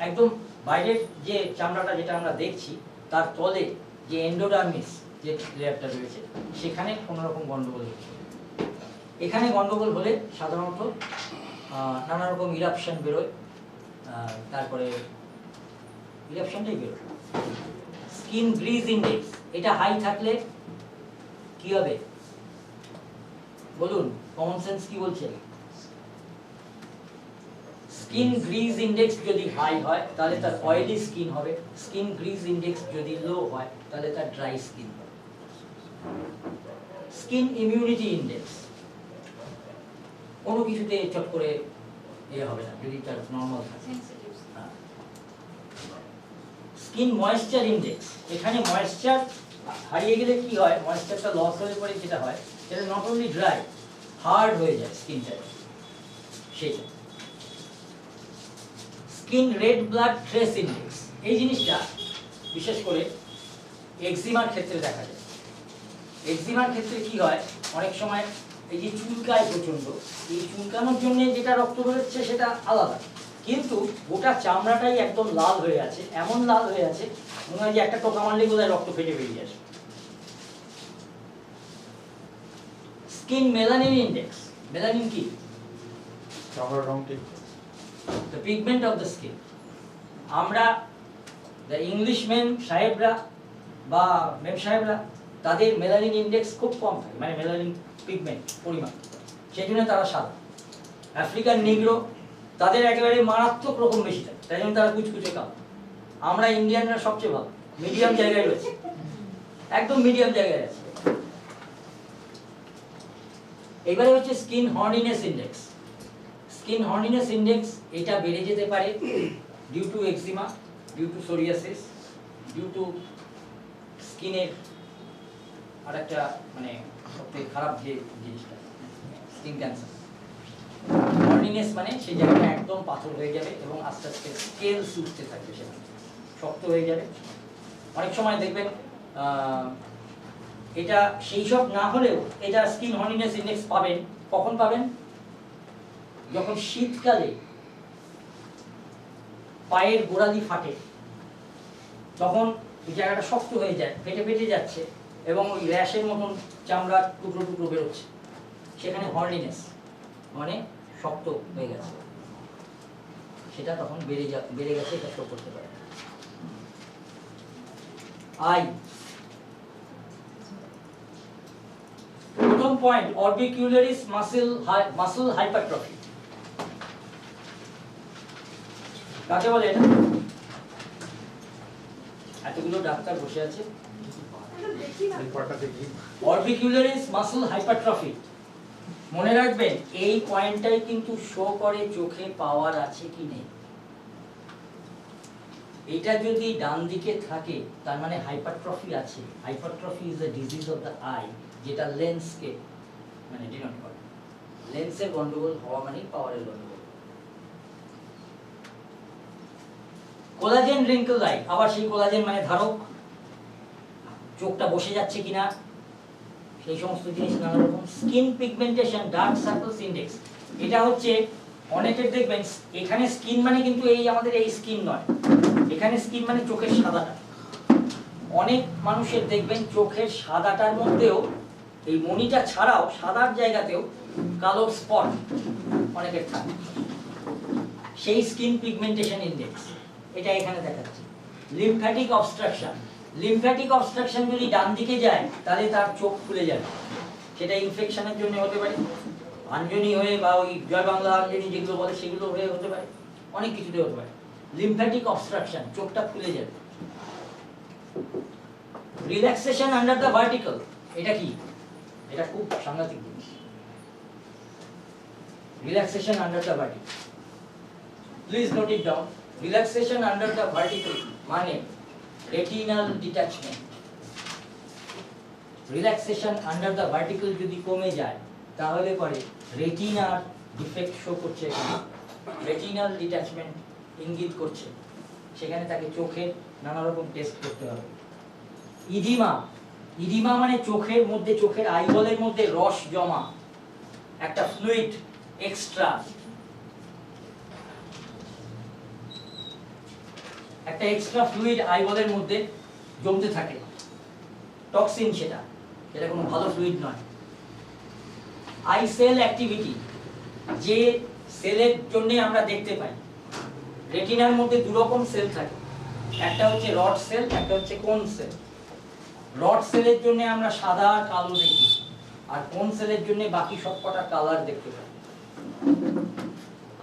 একদম বাইরের যে চামড়াটা যেটা আমরা দেখছি তার তলে যে এন্ডোডার্মিস যে লেয়ারটা রয়েছে সেখানে কোনো রকম গন্ডগোল হচ্ছে। এখানে গন্ডগোল হলে সাধারণত নানা রকম ইরাপশন বেরোয়, তারপরে ইরাপশনটাই বেরোয়। স্কিন গ্রিজ ইন্ডেক্স এটা হাই থাকলে কি হবে বলুন, কমন সেন্স কি বলছে? স্কিন গ্রিজ ইন্ডেক্স যদি হাই হয় তাহলে তার অয়েলি স্কিন হবে, স্কিন গ্রিজ ইন্ডেক্স যদি লো হয় তাহলে তার ড্রাই স্কিন হবে। স্কিন ইমিউনিটি ইন্ডেক্স কোনো কিছুতে চট করে হবে না যদি তার নরমাল থাকে। স্কিন ময়েশ্চার ইন্ডেক্স, এখানে ময়েশ্চার হারিয়ে গেলে কি হয়, ময়েশ্চারটা লস হয়ে পড়ে যেটা হয় সেটা নট অনলি ড্রাই, হার্ড হয়ে যায় স্কিনটা, সেটা। Skin red blood trace index, এই জিনিসটা বিশেষ করে এক্সিমার ক্ষেত্রে দেখা যায়। এক্সিমার ক্ষেত্রে কি হয়, অনেক সময় এই যে চুলকায় প্রচন্ড, এই চুলকানোর জন্য যেটা রক্ত বেরোচ্ছে সেটা আলাদা, কিন্তু গোটা চামড়াটাই একদম লাল হয়ে আছে, এমন লাল হয়ে আছে মনে হয় যে একটা টোকা মারলে বোধহয় রক্ত ফেটে বেরিয়ে আসে। স্কিন মেলানিন ইন্ডেক্স, মেলানিন কি? চামড়ার রং ঠিক, the pigment of the skin. আমরা the ইংলিশম্যান সাহেবরা বা মেম সাহেবরা তাদের মেলানিন ইন্ডেক্স খুব কম থাকে, মানে মেলানিন পিগমেন্ট পরিমাণ, সেই জন্য তারা সাদা। আফ্রিকান নিগ্রো তাদের একেবারে মারাত্মক রকম বেশি থাকে, তাই জন্য তারা কুচকুচে কালো। আমরা ইন্ডিয়ানরা সবচেয়ে ভালো, মিডিয়াম জায়গায় রয়েছে, একদম মিডিয়াম জায়গায় আছে। এবারে হচ্ছে skin horniness index. Skin horniness index এটা বেড়ে যেতে পারে due to eczema, due to psoriasis, due to স্কিনের আরেকটা মানে সবথেকে খারাপ যে জিনিসটা স্কিন ক্যান্সার। হর্নিনেস মানে সেই জায়গাটা একদম পাথর হয়ে যাবে এবং আস্তে আস্তে স্কেলস উঠতে থাকবে, সেখানে শক্ত হয়ে যাবে। অনেক সময় দেখবেন এটা সেই সব না হলেও এটা স্কিন হর্নিনেস ইন্ডেক্স পাবেন, কখন পাবেন? যখন শীতকালে পায়ের গোড়ালি ফাটে, তখন ওই জায়গাটা শক্ত হয়ে যায়, ফেটে ফেটে যাচ্ছে এবং ওই র্যাশের মতন চামড়ার টুকরো টুকরো বেরোচ্ছে, সেখানে হর্নিনেস মানে শক্ত হয়ে গেছে, সেটা তখন বেড়ে গেছে, এটা শো করতে পারে। আই, প্রথম পয়েন্ট অরবিকুলারিস মাসল হাইপারট্রফি কাকে বলে? এটা এতগুলো ডাক্তার বসে আছে, অরবিকুলারিস মাসল হাইপারট্রফি মনে রাখবেন, এই পয়েন্টটাই কিন্তু শো করে চোখে পাওয়ার আছে কি নেই। এটা যদি ডান দিকে থাকে তার মানে হাইপারট্রফি আছে। Hypertrophy is a disease of the I, যেটা লেন্সকে মানে ডিনোট করে। লেন্সের গন্ডগোল হওয়া মানে পাওয়ারের গন্ডগোল। কোলাজেন রিঙ্কেল আই, আবার সেই কোলাজেন মানে ধারক, চোখটা বসে যাচ্ছে কিনা সেই সমস্ত জিনিস নানা রকম। Skin pigmentation dark circles index, এটা হচ্ছে অনেকের দেখবেন এখানে স্কিন মানে কিন্তু এই আমাদের এই স্কিন নয়, এখানে স্কিন মানে চোখের সাদাটা। অনেক মানুষের দেখবেন চোখের সাদাটার মধ্যেও এই মণিটা ছাড়াও সাদার জায়গাতেও কালো স্পট অনেকের থাকে, সেই স্কিন পিগমেন্টেশন ইন্ডেক্স এটা এখানে দেখাচ্ছে। লিম্ফ্যাটিক অবস্ট্রাকশন, লিম্ফ্যাটিক অবস্ট্রাকশন যদি ডান দিকে যায় তাহলে তার চোখ খুলে যাবে, সেটা ইনফেকশনের জন্য হতে পারে, আঞ্জনি হয়ে বা ওই জয় বাংলা আঞ্জনি যেগুলো বলে সেগুলো হয়ে হতে পারে, অনেক কিছুতে হতে পারে। লিম্ফ্যাটিক অবস্ট্রাকশন, চোখটা খুলে যাবে। রিল্যাক্সেশন আন্ডার দ্য ভার্টিক্যাল, এটা কি? এটা খুব সাংঘাতিক জিনিস। Relaxation under the vertical, please note it down. Relaxation under the vertical মানে retinal detachment. Relaxation under the vertical যদি কমে যায় তাহলে পরে রেটিনার ডিফেক্ট শো করছে, রেটিনাল ডিট্যাচমেন্ট ইঙ্গিত করছে, সেখানে তাকে চোখের নানা রকম টেস্ট করতে হবে। ইডিমা, ইডিমা মানে চোখের মধ্যে, চোখের আইবলের মধ্যে রস জমা, একটা ফ্লুইড এক্সট্রা। একটা এক্সট্রা ফ্লুইড আইবলের মধ্যে জমতে থাকে, টক্সিন, সেটা কোনো ভালো ফ্লুইড নয়। আই সেল অ্যাক্টিভিটি, যে সেলের জন্য আমরা দেখতে পাই, রেটিনার মধ্যে দু রকম সেল থাকে, একটা হচ্ছে রড সেল, একটা হচ্ছে কোন সেল। রড সেলের জন্য আমরা সাদা আর কালো দেখি, আর কোন সেলের জন্য বাকি সবকটা কালার দেখতে পাই।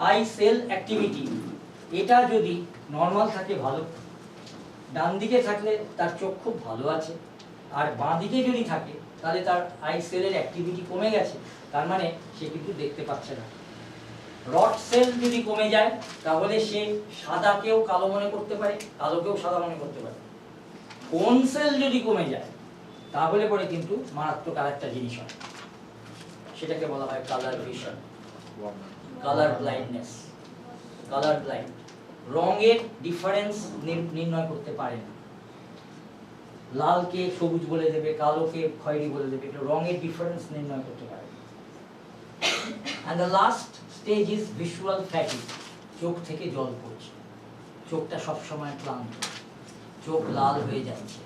আই সেল অ্যাক্টিভিটি, এটা যদি নর্মাল থাকে ভালো, ডান দিকে থাকলে তার চোখ খুব ভালো আছে, আর বাঁ দিকে যদি থাকে তাহলে তার আই সেলের অ্যাক্টিভিটি কমে গেছে, তার মানে সে কিন্তু দেখতে পাচ্ছে না। রড সেল যদি কমে যায় তাহলে সে সাদাকেও কালো মনে করতে পারে, কালোকেও সাদা মনে করতে পারে। কোন সেল যদি কমে যায় তাহলে পরে কিন্তু মারাত্মক আরেকটা জিনিস হয়, সেটাকে বলা হয় colour vision, colour blindness. Colour blind, রঙের ডিফারেন্স নির্ণয় করতে পারে না, লালকে সবুজ বলে দেবে, কালোকে খয়েরি বলে দেবে, এটা রঙের ডিফারেন্স নির্ণয় করতে পারে। And the last stage is visual fatigue, চোখ থেকে জল পড়ছে, চোখটা সব সময় ক্লান্ত, চোখ লাল হয়ে যাচ্ছে,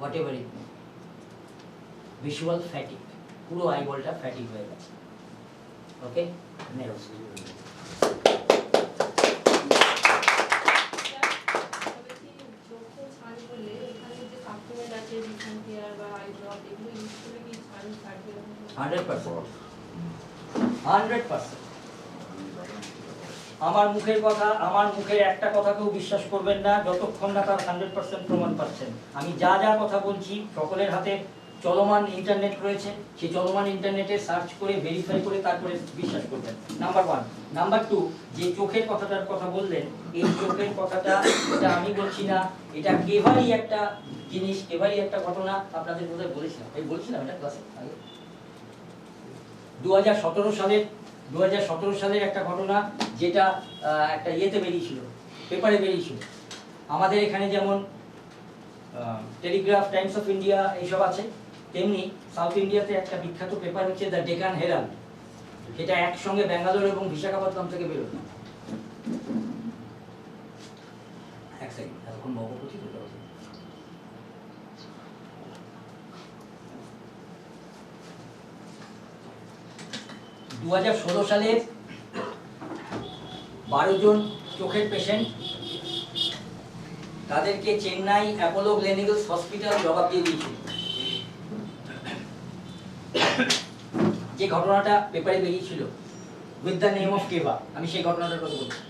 whatever it may, visual fatigue, পুরো আইবলটা ফ্যাটিক হয়ে গেছে। ওকে, নেক্সট। আমার মুখের কথা, আমার মুখের একটা কথাকেও বিশ্বাস করবেন না যতক্ষণ না তার 100% প্রমাণ পাচ্ছেন। আমি যা যা কথা বলছি, সকলের হাতে চলমান ইন্টারনেট রয়েছে, সেই চলমান ইন্টারনেটে সার্চ করে ভেরিফাই করে তারপরে বিশ্বাস করবেন। নাম্বার 1। নাম্বার 2, যে চোখের কথাটার কথা বললেন, এই চোখের কথাটা এটা আমি বলছি না, এটা কেভারই একটা জিনিস, কেভারই একটা ঘটনা। আপনাদের বোধহয় বলেছিলাম এটা ক্লাসে আগে। 2017 সালের একটা ঘটনা, যেটা একটা ইয়েতে বেরিয়েছিল, পেপারে বেরিয়েছিল। আমাদের এখানে যেমন টেলিগ্রাফ, টাইমস অফ ইন্ডিয়া এইসব আছে, তেমনি সাউথ ইন্ডিয়াতে একটা বিখ্যাত পেপার হচ্ছে দ্য ডেকান হেরাল্ড, যেটা একসঙ্গে ব্যাঙ্গালোর এবং বিশাখাপত্তনম থেকে বেরোয়। এক সেকেন্ড, এখন ভগবতী 2016 সালে 12 জন চোখের পেশেন্ট, তাদেরকে চেন্নাই অ্যাপোলো গ্লেনিগলস হসপিটাল জবাব দিয়ে দিয়েছিল। যে ঘটনাটা পেপারে বেরিয়েছিল উইথ দ্য নেম অফ কেভা, আমি সেই ঘটনাটার কথা বলছি।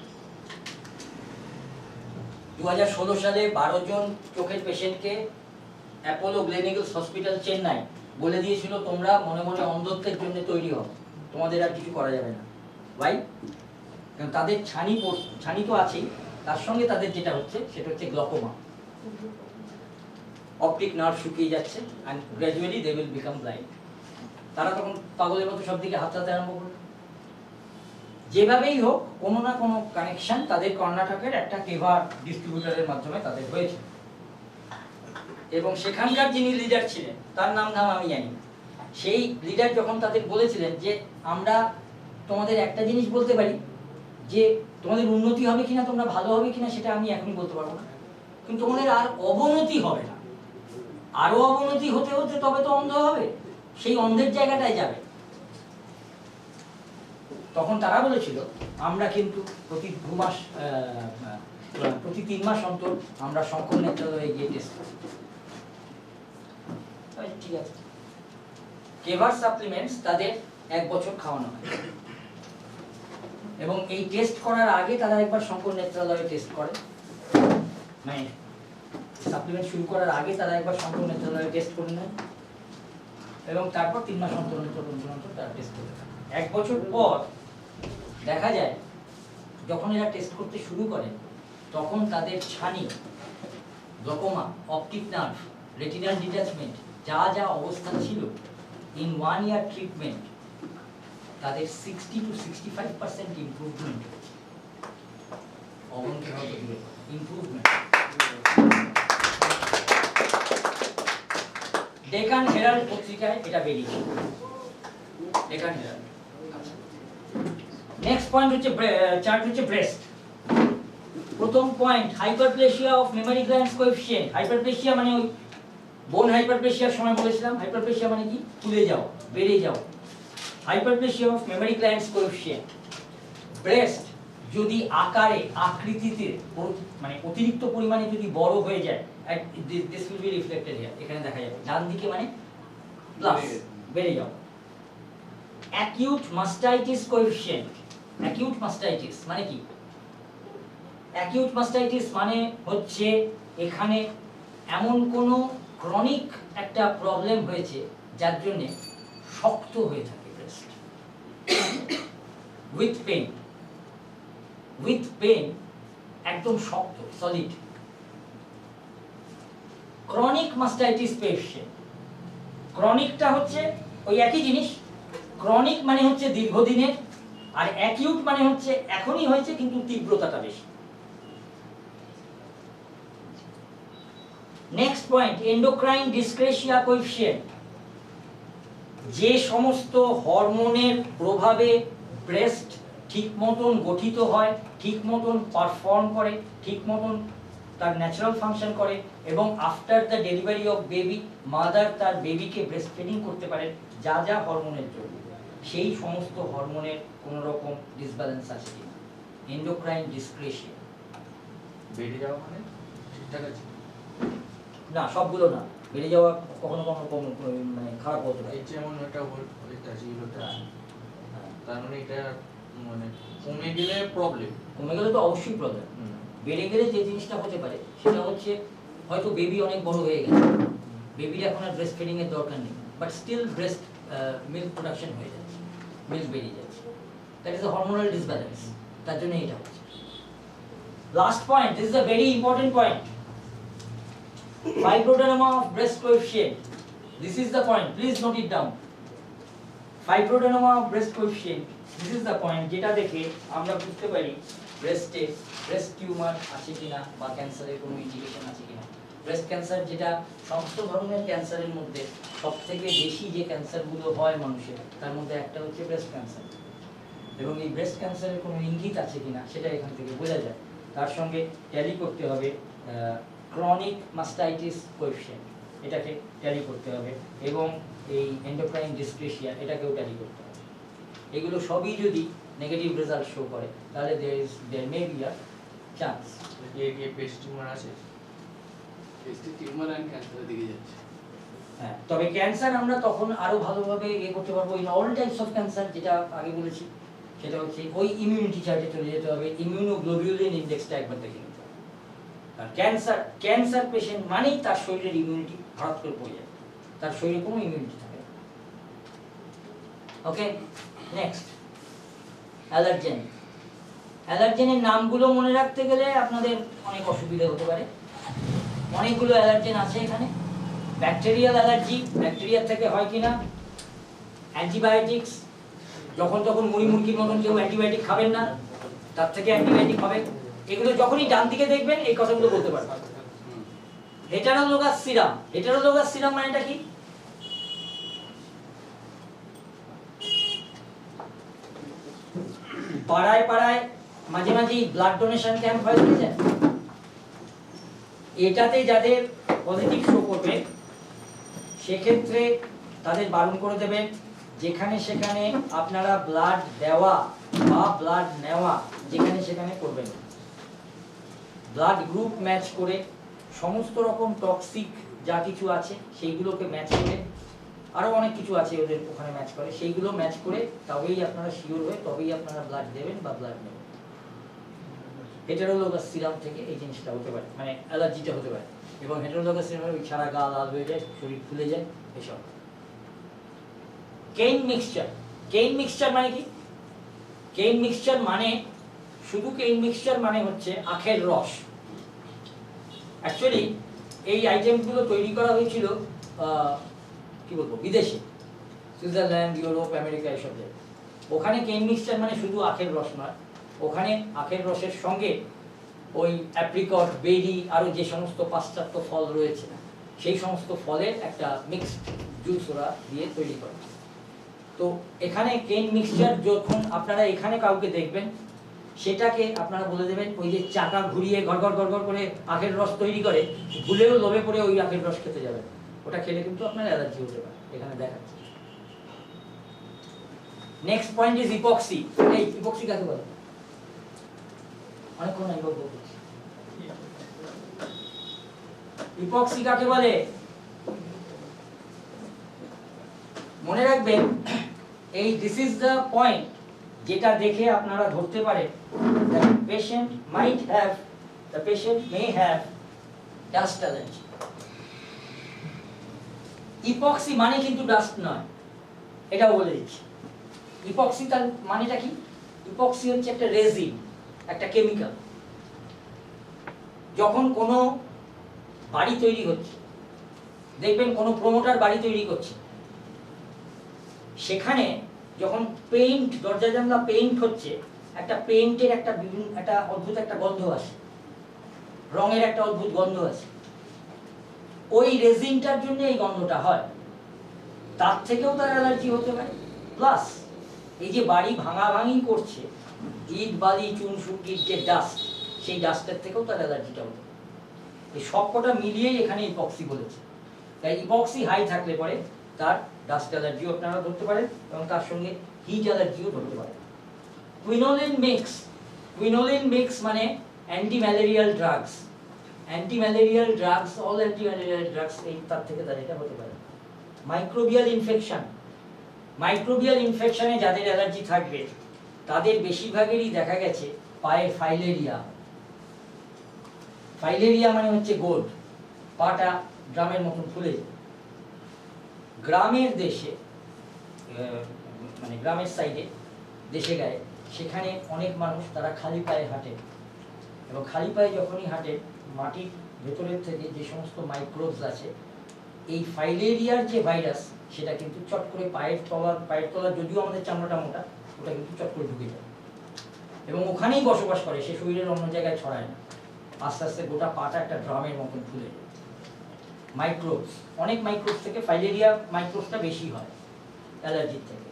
2016 সালে 12 জন চোখের পেশেন্টকে অ্যাপোলো গ্লেনিগলস হসপিটাল চেন্নাই বলে দিয়েছিল, তোমরা মনে মনে অন্ধত্বের জন্য তৈরি হও, তোমাদের আর কিছু করা যাবে না। ভাই, কারণ তাদের ছানি তো আছেই, তার সঙ্গে তাদের যেটা হচ্ছে সেটা হচ্ছে গ্লকোমা, অপটিক নার্ভ শুকিয়ে যাচ্ছে, and gradually they will become blind. তারা তখন পাগলের মতো সব দিকে হাত চালাতে আরম্ভ করলো। যেভাবেই হোক, কোনো না কোনো কানেকশন তাদের কর্ণাটকের একটা কেভা ডিস্ট্রিবিউটরের মাধ্যমে তাদের হয়েছে, এবং সেখানকার যিনি লিডার ছিলেন, তার নাম আমি জানি না, সেই লিডার যখন তাদের বলেছিলেন যে আমরা তোমাদের একটা জিনিস বলতে পারি, যে তোমাদের উন্নতি হবে কিনা, তোমরা ভালো হবে কিনা, সেটা আমি এখনই বলতে পারবো না, কিন্তু তোমাদের আর অবনতি হবে না, আরো অবনতি হতে হতে তবে তো অন্ধ হবে, সেই অন্ধের জায়গাটায় যাবে। তখন তারা বলেছিল, আমরা কিন্তু প্রতি 3 মাস অন্তর আমরা শঙ্কর নেত্রালয়ে গিয়ে টেস্ট করি। ঠিক আছে, কেভার সাপ্লিমেন্টস তাদের 1 বছর খাওয়ানো হয়, এবং এই টেস্ট করার আগে তারা একবার শঙ্কর নেত্রালয়ে টেস্ট করে, মানে সাপ্লিমেন্ট শুরু করার আগে তারা একবার শঙ্কর নেত্রালয়ে টেস্ট করে নেয়, এবং তারপর 3 মাস অন্তর তারা টেস্ট করে। 1 বছর পর দেখা যায়, যখন এরা টেস্ট করতে শুরু করে, তখন তাদের ছানি, glaucoma, optic nerve, retinal detachment যা যা অবস্থা ছিল, ইন 1 year ট্রিটমেন্ট তাদের 60 to 65% ইমপ্রুভমেন্ট হয়েছে। ইমপ্রুভমেন্ট। ডেকান হেরাল্ড পত্রিকায় এটা বেরিয়েছে, ডেকান হেরাল্ড। নেক্সট পয়েন্ট হচ্ছে চার্ট হচ্ছে ব্রেস্ট। প্রথম point, hyperplasia of mammary glands coefficient. Hyperplasia মানে ওই বোন হাইপারপ্লেসিয়ার সময় বলেছিলাম, হাইপারপ্লেসিয়া মানে কি, ফুলে যাও, বেড়ে যাও। Hyperplasia of mammary glands coefficient. Breast যদি আকারে, আকৃতিতে মানে অতিরিক্ত পরিমাণে যদি বড় হয়ে যায়, this will be reflected here, এখানে দেখা যাবে ডান দিকে মানে প্লাস, বেড়ে যাও। Acute mastitis coefficient. Acute mastitis মানে কি? অ্যাকিউট মাস্টাইটিস মানে হচ্ছে এখানে এমন কোনো ক্রনিক একটা প্রবলেম হয়েছে যার জন্য শক্ত হয়ে থাকে breast, with pain, with pain, একদম শক্ত, সলিড। Chronic mastitis patient. ক্রনিকটা হচ্ছে ওই একই জিনিস, ক্রনিক মানে হচ্ছে দীর্ঘদিনের, আর অ্যাকিউট মানে হচ্ছে এখনই হয়েছে কিন্তু তীব্রতাটা বেশি। Next point, endocrine dyscrasia coefficient. যে সমস্ত হরমোনের প্রভাবে ব্রেস্ট ঠিক মতন গঠিত হয়, ঠিক মতন পারফর্ম করে, ঠিক মতন তার ন্যাচারাল ফাংশন করে, এবং after the delivery of baby mother তার বেবিকে ব্রেস্ট ফিডিং করতে পারে যা যা হরমোনের জন্য, সেই সমস্ত হরমোনের কোনো রকম ডিসব্যালেন্স আছে কিনা, এন্ডোক্রাইন ডিসক্রেশিয়া। বেড়ে যাওয়া মানে ঠিকঠাক আছে না, সবগুলো না, বেড়ে যাওয়া কখনো কখনো মানে খারাপ হতে পারে। এই যেমন একটা তার মানে এটা মানে কমে গেলে প্রবলেম, কমে গেলে তো অবশ্যই প্রবলেম। বেড়ে গেলে যে জিনিসটা হতে পারে সেটা হচ্ছে হয়তো বেবি অনেক বড় হয়ে গেছে, বেবির এখন আর ব্রেস্ট ফিডিং এর দরকার নেই, but still breast milk production হয়ে যাচ্ছে, মিল্ক বেরিয়ে যাচ্ছে, that is a hormonal disbalance, তার জন্য এটা হচ্ছে। Last point, this is a very important point, fibroadenoma of breast coefficient. This is the point, please note it down. Fibroadenoma of breast coefficient, this is the point যেটা দেখে আমরা বুঝতে পারি ব্রেস্টে breast tumour আছে কিনা বা ক্যান্সারের কোনো ইন্ডিকেশন আছে কিনা। ব্রেস্ট ক্যান্সার যেটা সমস্ত ধরনের ক্যান্সারের মধ্যে সবথেকে বেশি যে ক্যান্সারগুলো হয় মানুষের, তার মধ্যে একটা হচ্ছে ব্রেস্ট ক্যান্সার, এবং এই ব্রেস্ট ক্যান্সারের কোনো ইঙ্গিত আছে কিনা সেটা এখান থেকে বোঝা যায়। তার সঙ্গে ট্যালি করতে হবে ক্রনিক মাস্টাইটিস কোএফিসিয়েন্ট, এটাকে ট্যালি করতে হবে, এবং এই এন্ডোক্রাইন ডিসক্রেশিয়া এটাকেও ট্যালি করতে হবে। এগুলো সবই যদি নেগেটিভ রেজাল্ট শো করে তাহলে দেয়ার মে বি আ চান্স। এই ব্রেস্ট টিউমার আছে, ব্রেস্ট টিউমার এন্ড ক্যান্সারের দিকে যাচ্ছে। হ্যাঁ, তবে ক্যান্সার আমরা তখন আরো ভালোভাবে করতে পারবো in all types of cancer, যেটা আগে বলেছি, সেটা হচ্ছে ওই ইমিউনিটি চার্টে চলে যেতে হবে, ইমিউনোগ্লোবিউলিন ইন্ডেক্সটা একবার দেখে নিতে হবে। আর ক্যান্সার পেশেন্ট মানেই তার শরীরের ইমিউনিটি হঠাৎ করে পড়ে যায়, তার শরীরে কোনো ইমিউনিটি থাকে না। ওকে, নেক্সট অ্যালার্জেন। অ্যালার্জেনের নামগুলো মনে রাখতে গেলে আপনাদের অনেক অসুবিধা হতে পারে। অনেকগুলো অ্যালার্জেন আছে এখানে। ব্যাকটেরিয়াল অ্যালার্জি, ব্যাকটেরিয়া থেকে হয় কিনা। অ্যান্টিবায়োটিক্স, যখন তখন মুড়ি মুরগির মতন কেউ অ্যান্টিবায়োটিক খাবেন না, তার থেকে অ্যান্টিবায়োটিক হবে। এগুলো যখনই ডান দিকে দেখবেন এই কথাগুলো বলতে পারবেন। হেটারোলোগাস সিরাম, হেটারোলোগাস সিরাম মানেটা কি? পাড়ায় পাড়ায় মাঝে মাঝে ব্লাড ডোনেশন ক্যাম্প হয়, বুঝেছেন? এটাতে যাদের পজিটিভ শো করবে সেক্ষেত্রে তাদের বারণ করে দেবেন যেখানে সেখানে আপনারা ব্লাড দেওয়া বা ব্লাড নেওয়া যেখানে সেখানে করবেন। ব্লাড গ্রুপ ম্যাচ করে সমস্ত রকম টক্সিক যা কিছু আছে সেইগুলোকে ম্যাচ করে, আরো অনেক কিছু আছে ওদের ওখানে ম্যাচ করে, সেইগুলো ম্যাচ করে তবেই আপনারা শিওর হয়ে তবেই আপনারা ব্লাড দেবেন বা ব্লাড নেবেন। হেটারোলোগাস সিরাম থেকে এই জিনিসটা হতে পারে, মানে অ্যালার্জিটা হতে পারে, এবং হেটারোলোগাস সিরাম ওই সারা গা লাল হয়ে যায়, শরীর ফুলে যায়, এসব। কেইন মিক্সচার, কেইন মিক্সচার মানে কি? কেইন মিক্সচার মানে শুধু কেইন মিক্সচার মানে হচ্ছে আখের রস। অ্যাকচুয়ালি এই আইটেমগুলো তৈরি করা হয়েছিল কি বলবো বিদেশে, সুইজারল্যান্ড, ইউরোপ, আমেরিকা এসব জায়গায়। ওখানে কেইন মিক্সচার মানে শুধু আখের রস নয়, ওখানে আখের রসের সঙ্গে ওই অ্যাপ্রিকট, বেরি, আরো যে সমস্ত পাশ্চাত্য ফল রয়েছে সেই সমস্ত ফলের একটা মিক্সড জুস ওরা দিয়ে তৈরি করে। তো এখানে কেইন মিক্সচার যখন আপনারা এখানে কাউকে দেখবেন সেটাকে আপনারা বলে দেবেন ওই যে চাকা ঘুরিয়ে গড়গড় গড়গড় করে আখের রস তৈরি করে, ভুলেও লোভে পড়ে ওই আখের রস খেতে যাবেন, ওটা খেলে কিন্তু আপনার অ্যালার্জি হতে পারে, এখানে দেখাচ্ছে। Next point is epoxy. এই ইপক্সি কাকে বলে? অনেকক্ষণ আমি বলবো। ইপক্সি কাকে বলে? মনে রাখবেন এই দিস ইজ দ্য পয়েন্ট যেটা দেখে আপনারা ধরতে পারেন that patient might have, the patient may have dust allergy. Epoxy মানে কিন্তু ডাস্ট নয়, এটাও বলে দিচ্ছি। ইপক্সি তার মানেটা কি? ইপক্সি হচ্ছে একটা রেজিন, একটা কেমিক্যাল। যখন কোনো বাড়ি তৈরি হচ্ছে, দেখবেন কোনো প্রমোটার বাড়ি তৈরি করছে, সেখানে যখন পেইন্ট, দরজা জানলা পেইন্ট হচ্ছে, একটা পেইন্টের একটা বিভিন্ন একটা অদ্ভুত একটা গন্ধ আসে, রঙের একটা অদ্ভুত গন্ধ আসে। ওই রেজিনটার জন্য এই গন্ধটা হয়, তার থেকেও তার অ্যালার্জি হতে পারে। প্লাস এই যে বাড়ি ভাঙাভাঙি করছে, ইট বালি চুন সুটির যে ডাস্ট, সেই ডাস্টের থেকেও তার অ্যালার্জিটা হতে পারে। এই সবকটা মিলিয়েই এখানে ইপক্সি বলেছে। তাই ইপক্সি হাই থাকলে পরে তার ডাস্ট অ্যালার্জিও আপনারা ধরতে পারেন এবং তার সঙ্গে হিট অ্যালার্জিও ধরতে পারেন। কুইনোলিন মিক্স, কুইনোলিন মিক্স মানে anti malarial drugs, anti malarial drugs, all anti malarial drugs, এই তার থেকে তার এটা হতে পারে। মাইক্রোবিয়াল ইনফেকশন, মাইক্রোবিয়াল ইনফেকশনে যাদের অ্যালার্জি থাকবে তাদের বেশিরভাগেরই দেখা গেছে পায়ে ফাইলেরিয়া। ফাইলেরিয়া মানে হচ্ছে গোড, পাটা ড্রামের মতন ফুলে যায়। গ্রামের দেশে, মানে গ্রামের সাইডে, দেশে গায়ে, সেখানে অনেক মানুষ তারা খালি পায়ে হাঁটে, এবং খালি পায়ে যখনই হাঁটে মাটির ভেতরের থেকে যে সমস্ত মাইক্রোবস আছে, এই ফাইলেরিয়ার যে ভাইরাস সেটা কিন্তু চট করে পায়ের তলা যদিও আমাদের চামড়াটা মোটা, ওটা কিন্তু চট করে ঢুকে যায় এবং ওখানেই বসবাস করে, সে শরীরের অন্য জায়গায় ছড়ায় না। আস্তে আস্তে গোটা পাটা একটা ড্রামের মতন ফুলে যায়। মাইক্রোবস, অনেক মাইক্রোবস থেকে ফাইলেরিয়া মাইক্রোবসটা বেশি হয় অ্যালার্জির থেকে।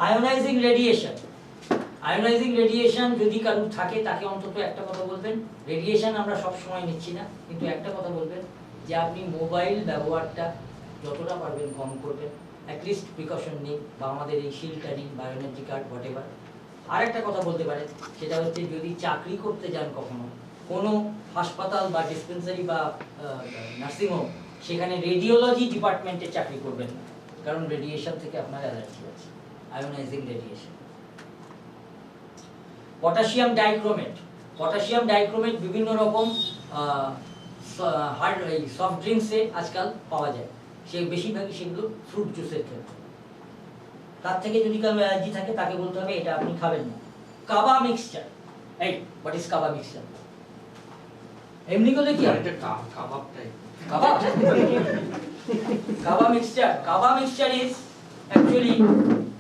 আয়োনাইজিং রেডিয়েশন, আয়োনাইজিং রেডিয়েশন যদি কারোর থাকে তাকে অন্তত একটা কথা বলবেন, রেডিয়েশন আমরা সব সময় নিচ্ছি না, কিন্তু একটা কথা বলবেন যে আপনি মোবাইল ব্যবহারটা যতটা পারবেন কম করবেন, অ্যাটলিস্ট প্রিকশন নিন, বা আমাদের এই শিলটা নিন, বায়োমেট্রিক কার্ড হোয়াটএভার। আর একটা কথা বলতে পারেন, সেটা হচ্ছে যদি চাকরি করতে যান কখনো কোনো হাসপাতাল বা ডিসপেন্সারি বা নার্সিংহোম, সেখানে রেডিওলজি ডিপার্টমেন্টে চাকরি করবেন না, কারণ রেডিয়েশন থেকে আপনার অ্যালার্জি আছে, ionising radiation. Potassium dichromate, potassium dichromate বিভিন্ন রকম হার্ড সফট ড্রিঙ্কসে আজকাল পাওয়া যায়, সে বেশিরভাগই সেগুলো ফ্রুট জুসের ক্ষেত্রে। তার থেকে যদি কারো অ্যালার্জি থাকে তাকে বলতে হবে এটা আপনি খাবেন না। কাবা মিক্সচার, এই হোয়াট ইজ কাবা মিক্সচার? এমনি করলে কি হয়? এটা কাবাবটাই। কাবা, কাবা মিক্সচার, কাবা মিক্সচার ইজ অ্যাকচুয়ালি,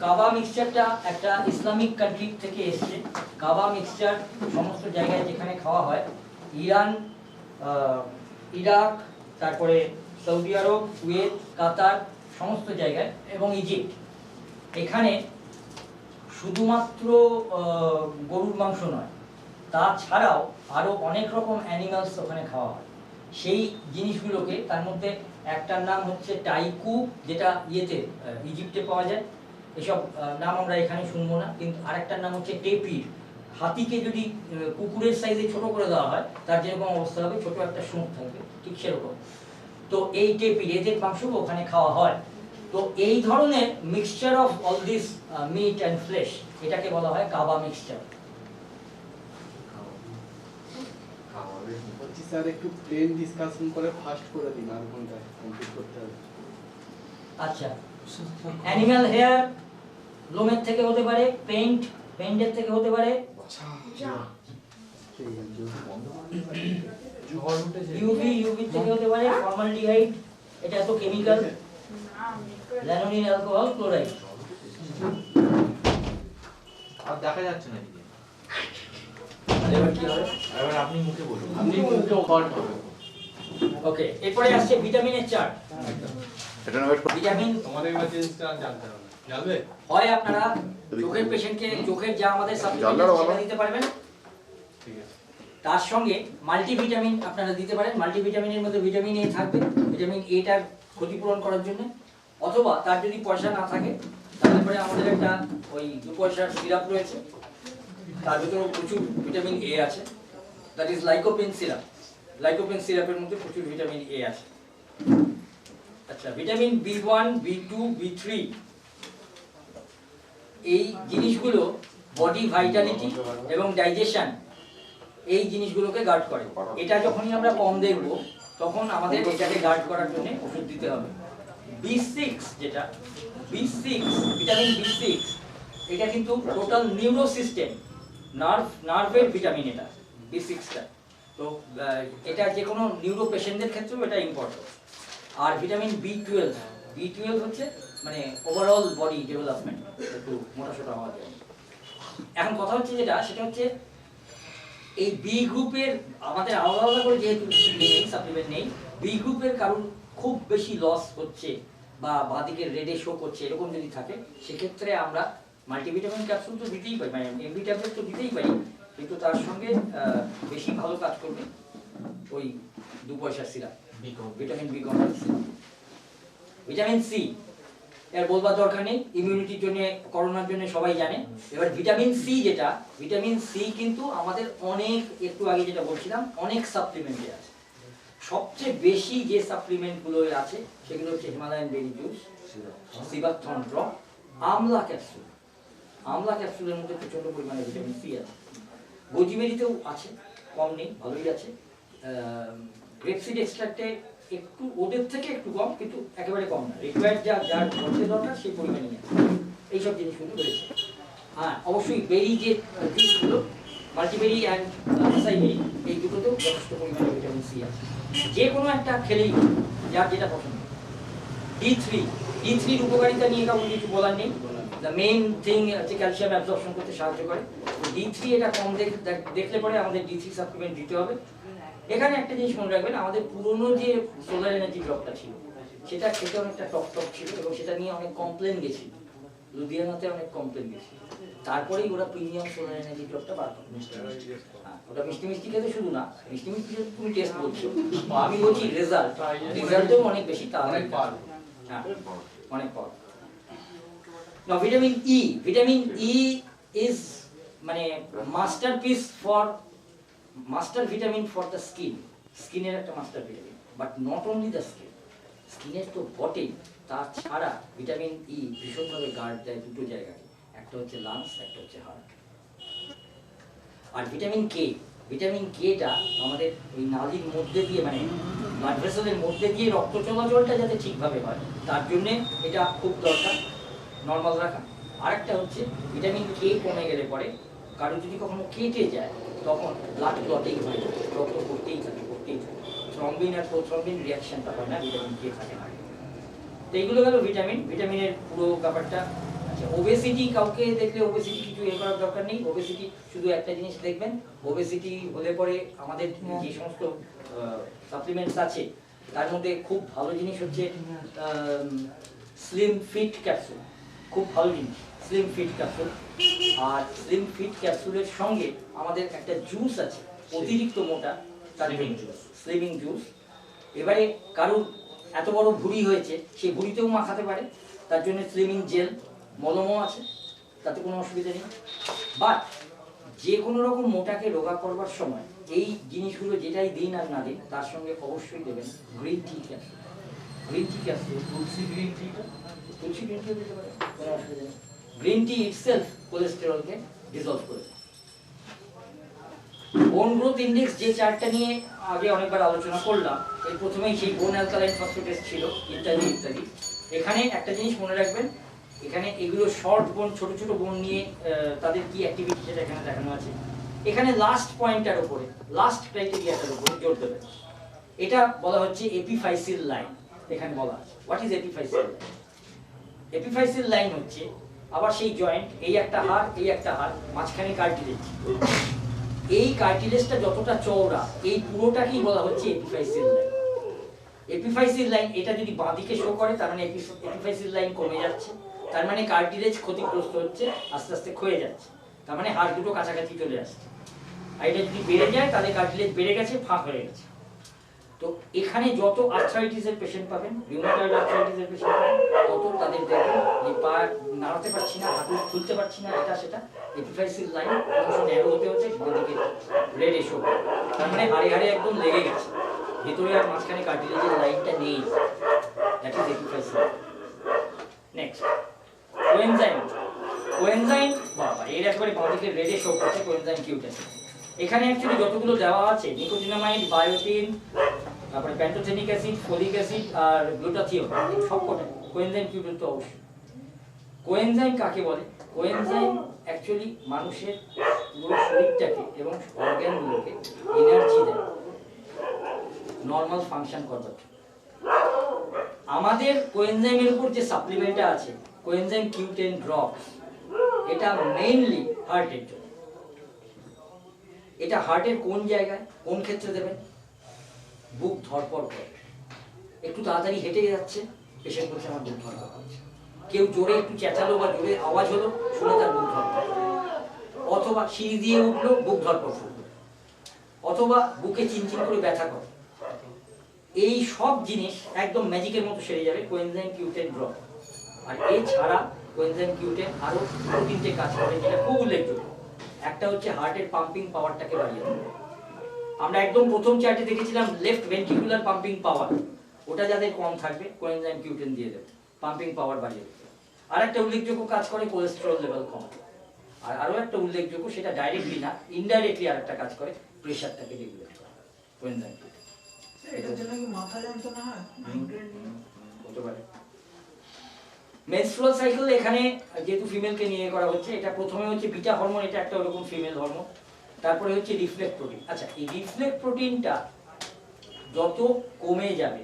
কাবা মিক্সচারটা একটা ইসলামিক কান্ট্রি থেকে এসেছে। কাবা মিক্সচার সমস্ত জায়গায় যেখানে খাওয়া হয়, ইরান, ইরাক, তারপরে সৌদি আরব, কুয়েত, কাতার, সমস্ত জায়গায়, এবং ইজিপ্ট, এখানে শুধুমাত্র গরুর মাংস নয়, তাছাড়াও আরো অনেক রকম অ্যানিমালস ওখানে খাওয়া হয়। সেই জিনিসগুলোকে, তার মধ্যে একটার নাম হচ্ছে টাইকু, যেটা ইয়েতে ইজিপ্টে পাওয়া যায়, এসব নাম আমরা এখানে শুনবো না, কিন্তু আরেকটার নাম হচ্ছে টেপির। হাতিকে যদি কুকুরের সাইজে ছোট করে দেওয়া হয়, তার যেরকম অবস্থা হবে, ছোট একটা শুঁড় থাকবে, ঠিক সেরকম। তো এই টেপির, এদের মাংস ওখানে খাওয়া হয়। তো এই ধরনের mixture of all this meet and flash, এটাকে বলা হয় কাবা মিক্সচার। বলছি স্যার একটু প্লেন ডিসকাশন করে ফাস্ট করে দিন, আর ঘন্টা কমপ্লিট করতে হবে। আচ্ছা, অ্যানিম্যাল হেয়ার লোমের থেকে হতে পারে, পেইন্টের থেকে হতে পারে, ইউভি থেকে হতে পারে, ফর্মালডিহাইড, এটা তো কেমিক্যাল, ল্যানোনিন অ্যালকোহল ক্লোরাইড। আর দেখা যাচ্ছে না দিদি। এবার কি হবে? এবার আপনি মুখে বলুন। আপনি মুখে ওভার হবে। ওকে, এরপরে আসছে ভিটামিনের চার্ট। এটা নোট ভিটামিন তোমাদের ইমার্জেন্সিটা জানতে হবে। জানবে হয় আপনারা চোখের পেশেন্টকে চোখের যা আমাদের সাপ্লিমেন্ট সেটা দিতে পারবেন, ঠিক আছে তার সঙ্গে মাল্টিভিটামিন আপনারা দিতে পারেন। মাল্টিভিটামিনের মধ্যে ভিটামিন এ থাকবে, ভিটামিন এটার ক্ষতিপূরণ করার জন্য। অথবা তার যদি পয়সা না থাকে তাহলে পরে আমাদের একটা ওই 2 পয়সার সিরাপ রয়েছে, তার ভিতরেও প্রচুর ভিটামিন এ আছে, that is lycopene syrup. Lycopene সিরাপের মধ্যে প্রচুর ভিটামিন এ আছে। আচ্ছা, ভিটামিন বি1, বি2, বি3 এই জিনিসগুলো বডি ভাইটালিটি এবং ডাইজেশন এই জিনিসগুলোকে গার্ড করে। এটা যখনই আমরা কম দেখব তখন আমাদের এটাকে গার্ড করার জন্য ওষুধ দিতে হবে। B6 যেটা B6 ভিটামিন B6 এটা কিন্তু টোটাল নিউরো সিস্টেম নার্ভের ভিটামিন এটা B6টা। তো এটা যে কোনো নিউরো পেশেন্টদের ক্ষেত্রেও এটা ইম্পর্টেন্ট। আর ভিটামিন B12 হচ্ছে মানে ওভারঅল বডি ডেভেলপমেন্ট, একটু মোটাসোটা হওয়ার জন্য। এখন কথা হচ্ছে যেটা সেটা হচ্ছে এই বি গ্রুপের আমাদের আলাদা আলাদা করে যেহেতু সাপ্লিমেন্ট নেই, বি গ্রুপের কারণ খুব বেশি লস হচ্ছে বা বাদিকে রেডে শো করছে এরকম যদি থাকে, সেক্ষেত্রে আমরা মাল্টিভিটামিন ক্যাপসুল তো দিতেই পারি, মানে এমবি ট্যাবলেট তো দিতেই পারি, কিন্তু তার সঙ্গে বেশি ভালো কাজ করবে ওই 2 পয়সার syrup, vitamin B complex. Vitamin C এর বলবার দরকার নেই, ইমিউনিটির জন্য, করোনার জন্য সবাই জানে। এবার ভিটামিন সি যেটা, ভিটামিন সি কিন্তু আমাদের অনেক, একটু আগে যেটা বলছিলাম, অনেক সাপ্লিমেন্টে আছে। সবচেয়ে বেশি যে সাপ্লিমেন্টগুলো আছে সেগুলো হচ্ছে হিমালয়ান বেরি জুস, সিবাথন ড্রপ, আমলা ক্যাপসুল। আমলা ক্যাপসুলের মধ্যে প্রচন্ড পরিমাণে ভিটামিন সি আছে। গোজিবেরিতেও আছে, কম নেই, ভালোই আছে। গ্রেপসিড এক্সট্রাক্টে একটু ওদের থেকে একটু কম, কিন্তু একেবারে কম না, রিকোয়ার্ড যার করতে দরকার সেই পরিমাণে নেই। এইসব জিনিসগুলো রয়েছে। হ্যাঁ, অবশ্যই বেরি যে জুসগুলো, মাল্টিবেরি অ্যান্ড আসাই বেরি, এই দুটোতেও যথেষ্ট পরিমাণে ভিটামিন সি আছে। যে কোনো একটা খেলেই যার যেটা পছন্দ। D3 উপকারিতা নিয়ে কাউকে কিছু বলার নেই। দ্য মেইন থিং হচ্ছে ক্যালসিয়াম অ্যাবজর্পশন করতে সাহায্য করে। D3 এটা কম দেখলে পরে আমাদের D3 সাপ্লিমেন্ট দিতে হবে। এখানে একটা জিনিস মনে রাখবেন, আমাদের পুরনো যে সোলার এনার্জি ড্রপটা ছিল সেটা খেতে অনেকটা টক ছিল এবং সেটা নিয়ে অনেক কমপ্লেন গেছিল, লুধিয়ানাতে অনেক কমপ্লেন গেছিল। তারপরেই ওরা প্রিমিয়াম সোলার এনার্জি ড্রপটা বার করে। ওটা মিষ্টি খেতে শুধু না, মিষ্টি তুমি টেস্ট বলছো, আমি বলছি রেজাল্টও অনেক বেশি, তাহলে হ্যাঁ অনেক পাওয়ার। Now vitamin E is মানে মাস্টার ভিটামিন ফর দ্য স্কিনের একটা master vitamin, but not only the স্কিনের তো বটেই, তাছাড়া ভিটামিন ই ভীষণভাবে গার্ড দেয় দুটো জায়গায়, একটা হচ্ছে লাংস, একটা হচ্ছে হার্ট। আর ভিটামিন কেটা আমাদের ওই নালীর মধ্যে দিয়ে, মানে ব্লাড ভেসেলের মধ্যে দিয়ে রক্ত চলাচলটা যাতে ঠিকভাবে হয় তার জন্য এটা খুব দরকার নর্মাল রাখা। আরেকটা হচ্ছে ভিটামিন কে কমে গেলে পরে কারো যদি কখনো কেটে যায় তখন ব্লাড ক্লটিং হয়, রক্ত পড়তেই থাকে। থ্রম্বিন আর প্রোথ্রম্বিন রিয়াকশনটা হয় না, ভিটামিন কে থাকে না। তো এইগুলো গেল ভিটামিনের পুরো ব্যাপারটা। আচ্ছা, ওবেসিটি, কাউকে দেখলে ওবেসিটি কিছু করার দরকার নেই। ওবেসিটি শুধু একটা জিনিস দেখবেন, ওবেসিটি হলে পরে আমাদের যে সমস্ত সাপ্লিমেন্টস আছে তার মধ্যে খুব ভালো জিনিস হচ্ছে স্লিম ফিট ক্যাপসুল, খুব ভালো জিনিস স্লিম ফিট ক্যাপসুল। আর স্লিম ফিট ক্যাপসুলের সঙ্গে আমাদের একটা জুস আছে অতিরিক্ত মোটা, স্লিমিং জুস। এবারে কারুর এত বড় ভুঁড়ি হয়েছে, সেই ভুঁড়িতেও মাখাতে পারে, তার জন্য স্লিমিং জেল, মলমও আছে, তাতে কোনো অসুবিধা নেই। বাট যে কোনো রকম মোটাকে রোগা করবার সময় এই জিনিসগুলো যেটাই দিন আর না দিন, তার সঙ্গে অবশ্যই দেবেন গ্রিন টি ক্যাপসুল। তুলসী গ্রিন টিও দিতে পারে, কোনো অসুবিধা নেই। গ্রিন টি ইটসেলফ কোলেস্টেরলকে ডিসলভ করে। বোন গ্রোথ ইন্ডেক্স যে চার্টটা নিয়ে আগে অনেকবার আলোচনা করলাম, এর প্রথমেই সেই বোন অ্যালকালাইন ফসফেটেস ছিল, ইত্যাদি। এখানে একটা জিনিস মনে রাখবেন, এখানে এগুলো শর্ট বোন, ছোট ছোট বোন নিয়ে তাদের কি অ্যাক্টিভিটি সেটা এখানে দেখানো আছে। এখানে লাস্ট পয়েন্টটার উপরে, লাস্ট ক্রাইটেরিয়াটার উপরে জোর দেবেন। এটা বলা হচ্ছে এপিফাইসিল লাইন। এখানে বলা আছে what is epiphyseal line. Epiphyseal line হচ্ছে আবার সেই জয়েন্ট, এই একটা হাড়, মাঝখানে কার্টিলেজ। এই কার্টিলেজটা যতটা চওড়া, এই পুরোটাকেই বলা হচ্ছে এপিফাইসিল লাইন। এপিফাইসিল লাইন এটা যদি বাঁদিকে শো করে তার মানে এপিফাইসিল লাইন কমে যাচ্ছে, তার মানে কার্টিলেজ ক্ষতিগ্রস্ত হচ্ছে, আস্তে আস্তে ক্ষয়ে যাচ্ছে, তার মানে হাড় দুটো কাছাকাছি চলে আসছে। আর এটা যদি বেড়ে যায় তাহলে কার্টিলেজ বেড়ে গেছে, ফাঁক হয়ে গেছে। তো এখানে যত আর্থ্রাইটিসের পেশেন্ট পাবেন, রিউমাটয়েড আর্থ্রাইটিসের পেশেন্ট পাবেন, তত তাদের দেখবেন যে পা নাড়াতে পারছি না, হাঁটু খুলতে পারছি না, এটা সেটা, এপিফাইসিস লাইন ক্রমশ ন্যারো হতে হচ্ছে, বাঁদিকে রেড এসো, তার মানে হাড়ে হাড়ে একদম লেগে গেছে, ভেতরে আর মাঝখানে কার্টিলেজের লাইনটা নেই, that is epiphysis. Next coenzyme. Coenzyme বাবা এর একবারে বাঁদিকে রেড এসো হচ্ছে কোএনজাইম কিউটেন। এখানে অ্যাকচুয়ালি যতগুলো দেওয়া আছে, নিকোটিনামাইড, বায়োটিন, তারপরে প্যান্টোথেনিক অ্যাসিড, ফোলিক অ্যাসিড আর গ্লুটাথিওন, সবকটাই কোএনজাইম কিউটেন তো অবশ্যই। কোএনজাইম কাকে বলে? কোএনজাইম অ্যাকচুয়ালি মানুষের পুরো শরীরটাকে এবং অর্গানগুলোকে এনার্জি দেয় নর্মাল ফাংশন করবার জন্য। আমাদের কোএনজাইমের উপর যে সাপ্লিমেন্টটা আছে, কোএনজাইম কিউটেন ড্রপস, এটা মেইনলি হার্টের জন্য। এটা হার্টের কোন জায়গায়, কোন ক্ষেত্রে দেবেন? বুক ধড়ফড় করে, একটু তাড়াতাড়ি হেঁটে যাচ্ছে, পেশেন্ট বলছে আমার বুক ধড়ফড় করছে। কেউ জোরে একটু চেঁচালো বা জোরে আওয়াজ হলো, শুনে তার বুক ধড়ফড়, অথবা সিঁড়ি দিয়ে উঠলো, বুক ধড়ফড় শুরু করে, অথবা বুকে চিনচিন করে ব্যথা করে। এই সব জিনিস একদম ম্যাজিকের মতো সেরে যাবে কোএনজাইম কিউটেন ড্রপ। আর এছাড়া কোএনজাইম কিউটেন আরো দুটো তিনটে কাজ করে, যেটা খুব উল্লেখযোগ্য। একটা হচ্ছে হার্টের পাম্পিং পাওয়ারটাকে বাড়িয়ে দেবে। আমরা একদম প্রথম চার্টে দেখেছিলাম লেফট ভেন্ট্রিকুলার পাম্পিং পাওয়ার, ওটা যাদের কম থাকবে কোএনজাইম কিউটেন দিয়ে দেবে, পাম্পিং পাওয়ার বাড়িয়ে দেবে। আর একটা উল্লেখযোগ্য কাজ করে কোলেস্টেরল লেভেল কম। আর আরো একটা উল্লেখযোগ্য, সেটা ডাইরেক্টলি না ইনডাইরেক্টলি আর একটা কাজ করে, প্রেশারটাকে রেগুলেট করে কোএনজাইম কিউটেন। এটার জন্য কি মাথা যন্ত্রণা হয়? মাইগ্রেন হতে পারে। মেনস্ট্রুয়াল সাইকেল এখানে যেহেতু ফিমেলকে নিয়ে করা হচ্ছে, এটা প্রথমে হচ্ছে বিটা হরমোন, এটা একটা ওরকম ফিমেল হরমোন। তারপরে হচ্ছে রিফ্লেক্ট প্রোটিন। আচ্ছা, এই রিফ্লেক্ট প্রোটিনটা যত কমে যাবে,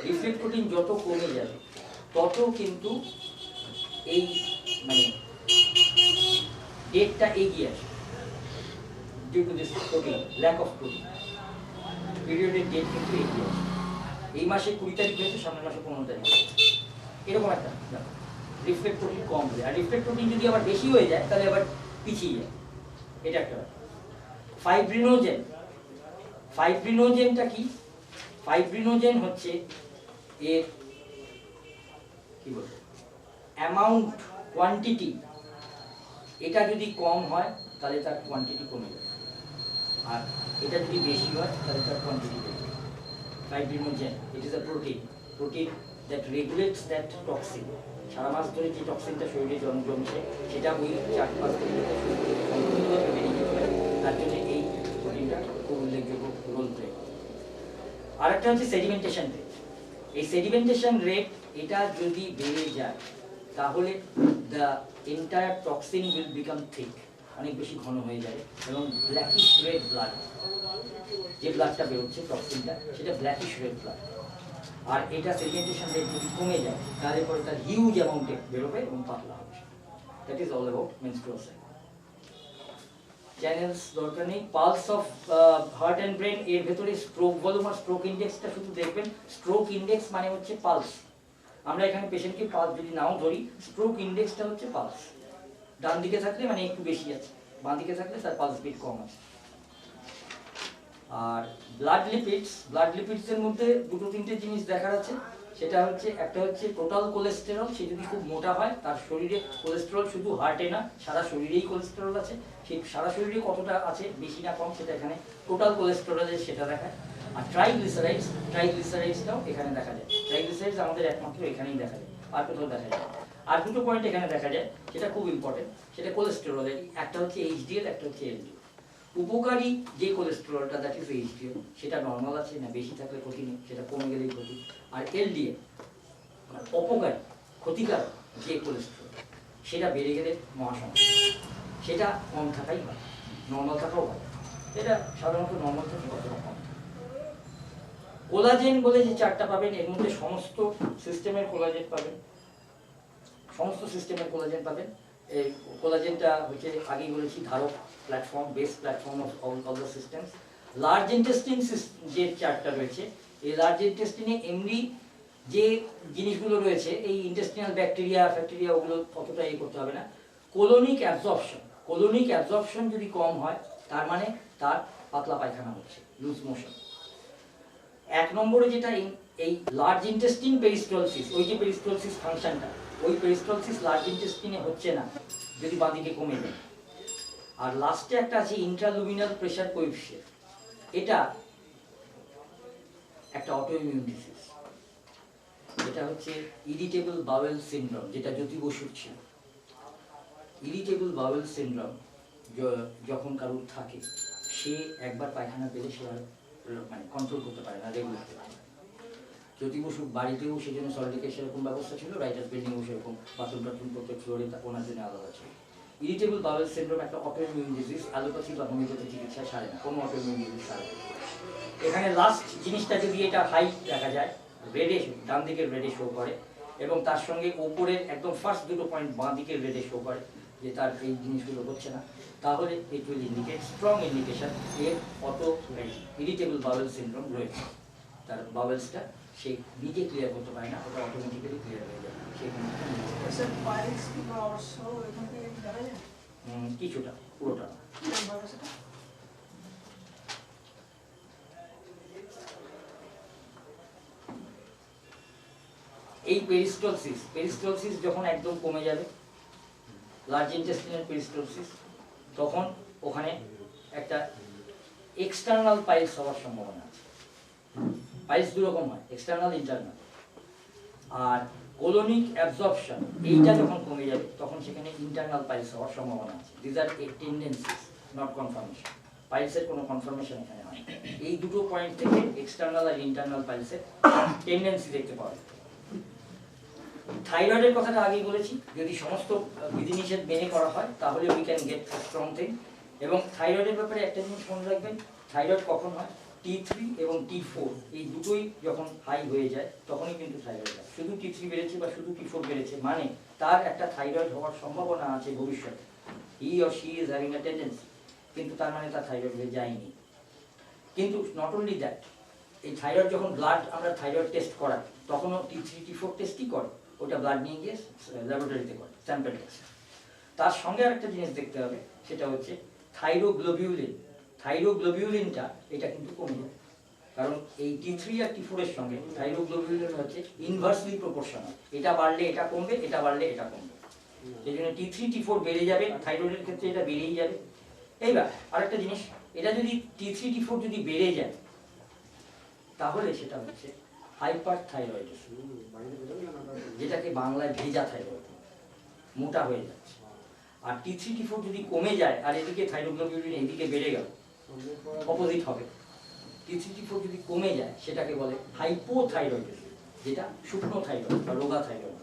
রিফ্লেক্ট প্রোটিন যত কমে যাবে, তত কিন্তু এই মানে ডেটটা এগিয়ে আসে, due to this protein, lack of protein, পিরিয়ডের ডেট কিন্তু এগিয়ে আসে। এই মাসে 20 তারিখ হয়েছে, সামনের মাসে 15 তারিখ, এরকম একটা রিফ্লেক্ট প্রোটিন কম হয়ে, আর রিফ্লেক্ট প্রোটিন যদি আবার বেশি হয়ে যায় তাহলে আবার পিছিয়ে যায়, এটা একটা। ফাইব্রিনোজেন, ফাইব্রিনোজেনটা কি? ফাইব্রিনোজেন হচ্ছে এর কি বলবো অ্যামাউন্ট, কোয়ান্টিটি, এটা যদি কম হয় তাহলে তার কোয়ান্টিটি কমে যাবে, আর এটা যদি বেশি হয় তাহলে তার কোয়ান্টিটি বেড়ে যাবে। Fibrinogen, it is a protein that regulates that toxin. সারা মাস ধরে যে টক্সিনটা শরীরে জমছে, সেটা ওই 4-5 দিন সম্পূর্ণভাবে বেরিয়ে যেতে পারে, তার জন্য এই প্রোটিনটা খুব উল্লেখযোগ্য রোল প্লে করে। আর একটা হচ্ছে সেডিমেন্টেশন রেট। এই সেডিমেন্টেশন রেট এটা যদি বেড়ে যায় তাহলে the entire toxin will become thick, অনেক বেশি ঘন হয়ে যাবে, এবং ব্ল্যাকিশ রেড ব্লাড, যে ব্লাডটা বেরোচ্ছে টক্সিনটা, সেটা ব্ল্যাকিশ রেড ব্লাড। আর এটা সেডিমেন্টেশন রেট যদি কমে যায় তাহলে পরে তার হিউজ অ্যামাউন্টে বেরোবে এবং পাতলা হবে। That is all about menstrual cycle. Channels দরকার নেই। Pulse of heart and brain, এর ভেতরে স্ট্রোক ভলিউম আর স্ট্রোক ইন্ডেক্সটা শুধু দেখবেন। স্ট্রোক ইন্ডেক্স মানে হচ্ছে পালস। আমরা এখানে পেশেন্টকে পালস যদি নাও ধরি, স্ট্রোক ইন্ডেক্সটা হচ্ছে পালস। ডান দিকে থাকলে মানে একটু বেশি আছে, বাঁ দিকে থাকলে তার পালস বিট কম আছে। আর ব্লাড লিপিডস, ব্লাড লিপিডসের মধ্যে দুটো তিনটে জিনিস দেখার আছে। সেটা হচ্ছে, একটা হচ্ছে টোটাল কোলেস্টেরল, সে যদি খুব মোটা হয় তার শরীরে কোলেস্টেরল শুধু হার্টে না সারা শরীরেই কোলেস্টেরল আছে, সেই সারা শরীরে কতটা আছে বেশি না কম সেটা এখানে টোটাল কোলেস্টেরলের সেটা দেখায়। আর ট্রাইগ্লিসারাইডস, ট্রাইগ্লিসারাইডসটাও এখানে দেখা যায়। ট্রাইগ্লিসারাইডস আমাদের একমাত্র এখানেই দেখা যায়, আর কোথাও দেখা যায়। আর দুটো পয়েন্ট এখানে দেখা যায়, সেটা খুব ইম্পর্টেন্ট, সেটা কোলেস্টেরলের। একটা হচ্ছে এইচডিএল, একটা হচ্ছে এলডিএল। উপকারী যে কোলেস্টেরলটা, দ্যাট ইজ এইচডিএল, সেটা নর্মাল আছে, না বেশি থাকলে ক্ষতি নেই, সেটা কমে গেলেই ক্ষতি। আর এলডিএল অপকারী, ক্ষতিকারক যে কোলেস্টেরল, সেটা বেড়ে গেলে মহাসমস্যা, সেটা কম থাকাই হয়, নর্মাল থাকাও হয়। এটা সাধারণত নর্মাল থাকে, কতটা কম। কোলাজেন বলে যে চারটা পাবেন, এর মধ্যে সমস্ত সিস্টেমের কোলাজেন পাবেন, সমস্ত সিস্টেমের কোলাজেন পাবেন। এই কোলাজেনটা হচ্ছে আগেই বলেছি ধারক, platform, base platform of all the systems. Large intestine যে চারটা রয়েছে, এই লার্জ ইন্টেস্টিনে এমনি যে জিনিসগুলো রয়েছে এই ইন্টেস্টিনাল ব্যাকটেরিয়া ফ্যাকটেরিয়া ওগুলো অতটা করতে হবে না। কোলোনিক অ্যাবজর্পশন যদি কম হয় তার মানে তার পাতলা পায়খানা হচ্ছে, লুজ মোশন। এক নম্বরে যেটা এই লার্জ ইন্টেস্টিন পেরিস্টালসিস, ওই যে পেরিস্টালসিস ফাংশনটা, ওই পেরিস্টালসিস লার্জ ইন্টেস্টিনে হচ্ছে না যদি বাঁদিকে কমে যায়। আর লাস্টে একটা আছে ইন্ট্রালুমিনাল প্রেসার কোএফিসিয়েন্ট, এটা একটা অটোইমিউন ডিজিজ। এটা হচ্ছে ইরিটেবল বাওয়েল সিনড্রোম, যেটা জ্যোতি বসুর ছিল। ইরিটেবল বাওয়েল সিনড্রোম যখন কারোর থাকে, সে একবার পায়খানা পেলে সে আর মানে কন্ট্রোল করতে পারে না, রেগুলার করতে পারে না। জ্যোতি বসু বাড়িতেও সেজন্য সল্টেকের সেরকম ব্যবস্থা ছিল, রাইটার্স বিল্ডিংও সেরকম বাথরুম টাথরুম করতে ফ্লোরে ওনার জন্য আলাদা ছিল। ইরিটেবল বাওয়েল সিনড্রোম একটা অটোইমিউন ডিজিজ, অ্যালোপ্যাথি বা হোমিওপ্যাথি চিকিৎসায় সারে না, কোনো অটোইমিউন ডিজিজ সারে না। এখানে লাস্ট জিনিসটা যদি এটা হাই দেখা যায়, রেডে, ডান দিকের রেডে শো করে, এবং তার সঙ্গে ওপরের একদম ফার্স্ট দুটো পয়েন্ট বাঁ দিকের রেডে শো করে যে তার এই জিনিসগুলো হচ্ছে না, তাহলে it will indicate strong indication এর ইরিটেবল বাওয়েল সিনড্রোম রয়েছে। তার বাওয়েলসটা সে নিজে ক্লিয়ার করতে পারে না, ওটা অটোমেটিক্যালি ক্লিয়ার হয়ে যায় সেখানে। স্যার পাইলস কিংবা অর্শ এখান থেকে কি দেখা যায়? কিছুটা, পুরোটা না। কিরকমভাবে সেটা? এই পেরিস্টালসিস যখন একদম কমে যাবে, লার্জ ইন্টেস্টিনাল পেরিস্টালসিস, তখন ওখানে একটা এক্সটার্নাল পাইলস হওয়ার সম্ভাবনা আছে। পাইলস দুরকম হয়, এক্সটার্নাল, ইন্টারনাল। আর কোলোনিক অ্যাবজর্পশন এইটা যখন কমে যাবে, তখন সেখানে ইন্টারনাল পাইলস হওয়ার সম্ভাবনা আছে। This are tendencies, not confirmation. পাইলসের কোনো কনফার্মেশন এখানে হয়। এই দুটো পয়েন্ট থেকে এক্সটার্নাল আর ইন্টারনাল পাইলসের টেন্ডেন্সি দেখতে পাওয়া যায়। থাইরয়েডের কথাটা আগেই বলেছি, যদি সমস্ত বিধিনিষেধ মেনে করা হয় তাহলে we can get strong thing. এবং থাইরয়েডের ব্যাপারে একটা জিনিস মনে রাখবেন, থাইরয়েড কখন হয়? T3 এবং T4 এই দুটোই যখন হাই হয়ে যায় তখনই কিন্তু থাইরয়েড হয়। শুধু T3 বেড়েছে বা শুধু T4 বেড়েছে মানে তার একটা থাইরয়েড হওয়ার সম্ভাবনা আছে ভবিষ্যতে, he or she is having a tendency, কিন্তু তার মানে তার থাইরয়েড হয়ে যায়নি। কিন্তু নট অনলি দ্যাট, এই থাইরয়েড যখন ব্লাড আমরা থাইরয়েড টেস্ট করাই তখনও T3 T4 টেস্টই করে, ওটা ব্লাড নিয়ে গিয়ে ল্যাবরেটরিতে করে, স্যাম্পল টেস্ট। তার সঙ্গে আরেকটা জিনিস দেখতে হবে, সেটা হচ্ছে থাইরোগ্লোবিউলিন। থাইরোগ্লোবিউলিনটা এটা কিন্তু কমে যায়, কারণ এই T3 আর T4 এর সঙ্গে থাইরোগ্লোবিউলিন হচ্ছে ইনভার্সলি প্রপোর্শনাল, এটা বাড়লে এটা কমবে, এটা বাড়লে এটা কমবে। এই জন্য T3 T4 বেড়ে যাবে, থাইরয়েডের ক্ষেত্রে এটা বেড়েই যাবে। এইবার আরেকটা জিনিস, এটা যদি T3 T4 যদি বেড়ে যায় তাহলে সেটা হচ্ছে হাইপার থাইরয়েডিজম, যেটাকে বাংলায় ভেজা থাইরয়েড, মোটা হয়ে যাচ্ছে। আর T3 T4 যদি কমে যায় আর এদিকে থাইরোগ্লোবিউলিন এদিকে বেড়ে গেল, অপোজিট হবে। T3 T4 যদি কমে যায় সেটাকে বলে হাইপোথাইরয়েডিজম, যেটা শুকনো থাইরয়েড বা রোগা thyroid.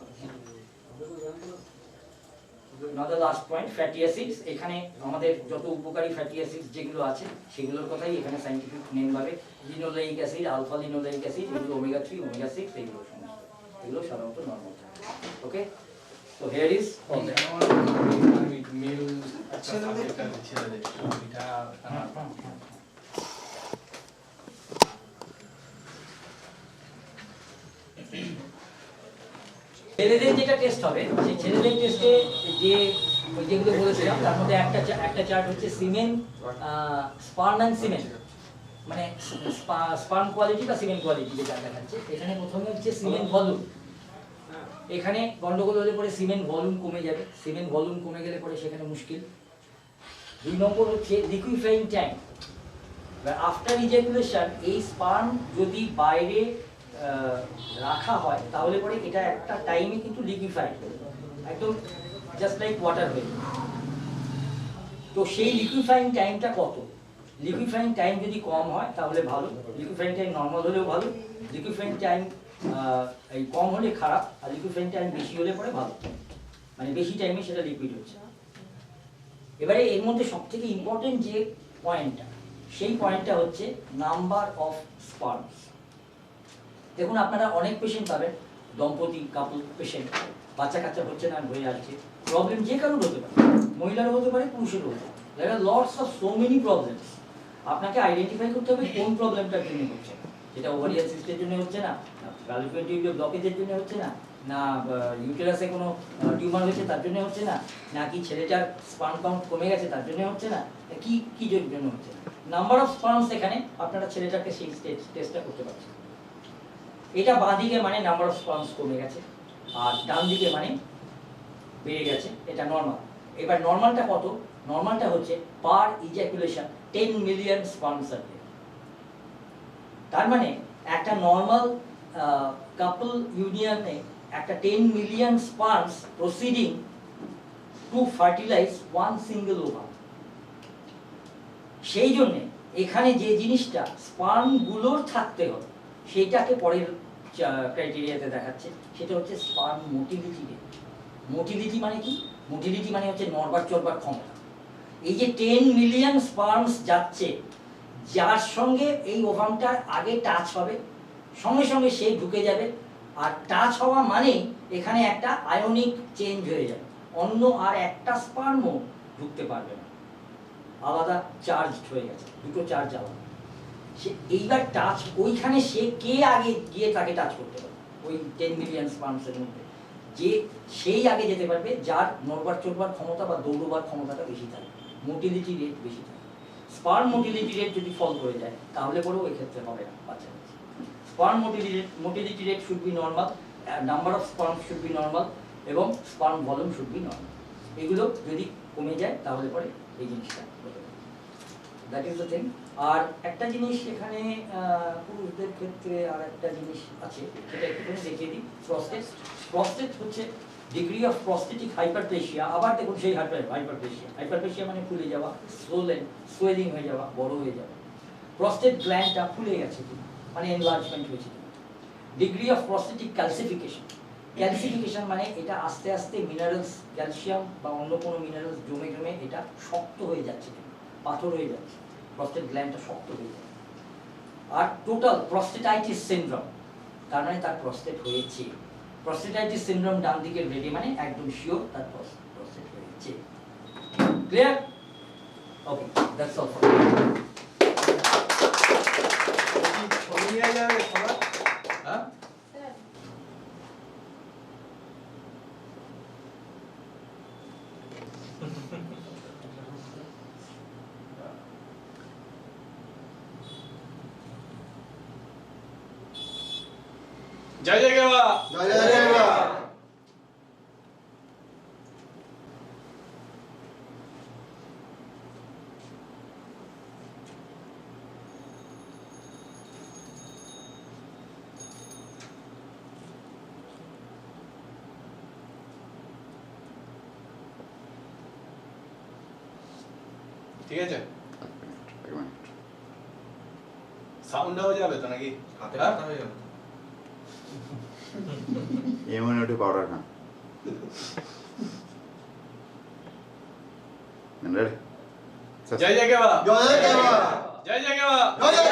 Another last point, fatty acids. এখানে আমাদের যত উপকারী ফ্যাটি অ্যাসিডস যেগুলো আছে সেগুলোর কথাই এখানে সাইন্টিফিক নেম ভাবে, linoleic acid, alpha linoleic acid, এগুলো ওমেগা 3, ওমেগা 6, এগুলো সমস্ত, এগুলো সাধারণত নরমাল থাকে। Okay, so here is male একটা সাবজেক্ট আছে ছেলেদের, এটা ছেলেদের যেটা টেস্ট হবে, সেই ছেলেদের টেস্টে যে যেগুলো বলেছিলাম তার মধ্যে একটা চার্ট হচ্ছে সিমেন, স্পার্ম অ্যান্ড সিমেন, মানে স্পার্ম কোয়ালিটি বা সিমেন কোয়ালিটি যেটা দেখাচ্ছে। এখানে প্রথমে হচ্ছে সিমেন ভলিউম। এখানে গন্ডগোল হলে পরে সিমেন ভলিউম কমে যাবে, সিমেন ভলিউম কমে গেলে পরে সেখানে মুশকিল। 2 নম্বর হচ্ছে লিকুইফাইং টাইম। আফটার ইজাকুলেশন এই স্পার্ম যদি বাইরে রাখা হয় তাহলে পরে এটা একটা টাইমে কিন্তু লিকুইফাই একদম জাস্ট লাইক ওয়াটার হয়ে যায়। তো সেই লিকুইফাইং টাইমটা কত? লিকুইফাইং টাইম যদি কম হয় তাহলে ভালো, লিকুইফাইং টাইম নর্মাল হলেও ভালো, লিকুইফাইং টাইম এই কম হলে খারাপ, আর লিকুইফাইং টাইম বেশি হলে পরে ভালো, মানে বেশি টাইমে সেটা লিকুইড হচ্ছে। এবারে এর মধ্যে সবথেকে ইম্পর্টেন্ট যে পয়েন্টটা, সেই পয়েন্টটা হচ্ছে নাম্বার অফ স্পার্মস। দেখুন আপনারা অনেক পেশেন্ট পাবেন, দম্পতি কাপল পেশেন্ট, বাচ্চা কাচ্চা হচ্ছে না, হয়ে আসছে, প্রবলেম যে কারোর হতে পারে, মহিলারও হতে পারে, পুরুষেরও হতে পারে। There are lots of so many problems. আপনাকে আইডেন্টিফাই করতে হবে কোন প্রবলেমটার জন্য হচ্ছে। যেটা ওভারিয়ান সিস্টেমের জন্য হচ্ছে না, ফ্যালোপিয়ান টিউবের ব্লকেজের জন্য হচ্ছে না, না ইউটেরাসে কোনো টিউমার হয়েছে তার জন্য হচ্ছে না, নাকি ছেলেটার স্পার্ম কাউন্ট কমে গেছে তার জন্য হচ্ছে না, কি কি জন্য হচ্ছে না। নাম্বার অফ স্পার্মস এখানে আপনারা ছেলেটাকে সেই টেস্টটা করতে পারছেন। এটা বাঁ দিকে মানে নাম্বার অফ স্পার্মস কমে গেছে, আর ডান দিকে মানে বেড়ে গেছে, এটা নর্মাল। এবার নর্মালটা কত? নর্মালটা হচ্ছে per ejaculation 10 million sperms a day. তার মানে একটা নর্মাল কাপল ইউনিয়নে একটা 10 million sperms proceeding to fertilise one single ovum. সেই জন্যে এখানে যে জিনিসটা স্পার্মগুলোর থাকতে হবে সেইটাকে পরের ক্রাইটেরিয়াতে দেখাচ্ছে, সেটা হচ্ছে স্পার্ম মোটিলিটি রেট। মোটিলিটি মানে কি? মোটিলিটি মানে হচ্ছে নড়বার চড়বার ক্ষমতা। এই যে 10 মিলিয়ন স্পার্মস যাচ্ছে, যার সঙ্গে এই ওভামটা আগে টাচ হবে, সঙ্গে সঙ্গে সেই ঢুকে যাবে, আর টাচ হওয়া মানেই এখানে একটা আয়নিক চেঞ্জ হয়ে যাবে, অন্য আর একটা স্পার্মও ঢুকতে পারবে না, আলাদা চার্জ হয়ে গেছে, দুটো চার্জ আলাদা। সে এইবার টাচ ওইখানে সে কে আগে গিয়ে তাকে টাচ করতে পারবে, ওই 10 মিলিয়ন স্পার্মসের মধ্যে যে সেই আগে যেতে পারবে যার নড়বার চড়বার ক্ষমতা বা দৌড়বার ক্ষমতাটা বেশি থাকে, মোটিলিটি রেট বেশি থাকে। স্পার্ম মোটিলিটি রেট যদি ফল করে যায় তাহলে পরেও এক্ষেত্রে হবে না বাচ্চা। Sperm motility rate should be normal, number of sperm should be normal, এবং sperm volume should be normal. এগুলো যদি কমে যায় তাহলে পরে এই জিনিসটা হতে পারে। That is the thing. আর একটা জিনিস এখানে পুরুষদের ক্ষেত্রে আর একটা জিনিস আছে, সেটা একটুখানি দেখিয়ে দিই। প্রস্টেট। প্রস্টেট হচ্ছে ডিগ্রি অফ প্রস্টেটিক হাইপারপ্লেসিয়া। আবার দেখুন সেই হাইপারপ্লেসিয়া। হাইপারপ্লেসিয়া মানে ফুলে যাওয়া, সোয়েলিং হয়ে যাওয়া, বড় হয়ে যাওয়া। প্রস্টেট গ্ল্যান্ডটা ফুলে গেছে কিনা, মানে এনলার্জমেন্ট হয়েছে কিনা। Degree of prostatic calcification. Calcification মানে এটা আস্তে আস্তে মিনারেলস, ক্যালসিয়াম বা অন্য কোনো মিনারেলস জমে জমে এটা শক্ত হয়ে যাচ্ছে, পাথর হয়ে যাচ্ছে, প্রস্টেট গ্ল্যান্ডটা শক্ত হয়ে যাচ্ছে। আর টোটাল প্রস্টেটাইটিস সিনড্রোম, তার মানে তার প্রস্টেট হয়েছে। প্রস্টেটাইটিস সিনড্রোম ডান দিকের রেডি মানে একদম শিওর তার প্রস্টেট হয়েছে। Clear? Okay, that's all for ছবি নিয়ে যাবে সবার? হ্যাঁ জয় জয় বাবা, জয় জয় জয় বাবা। ঠিক আছে? সাউন্ড হয়ে যাবে তো নাকি? হাতে হ্যাঁ? ব্যথা হয়ে গেল। ইমিউনিটি পাউডার খান। রেডি? জয় জয় বাবা, জয় জয় বাবা। জয় জয় বাবা। জয় জয়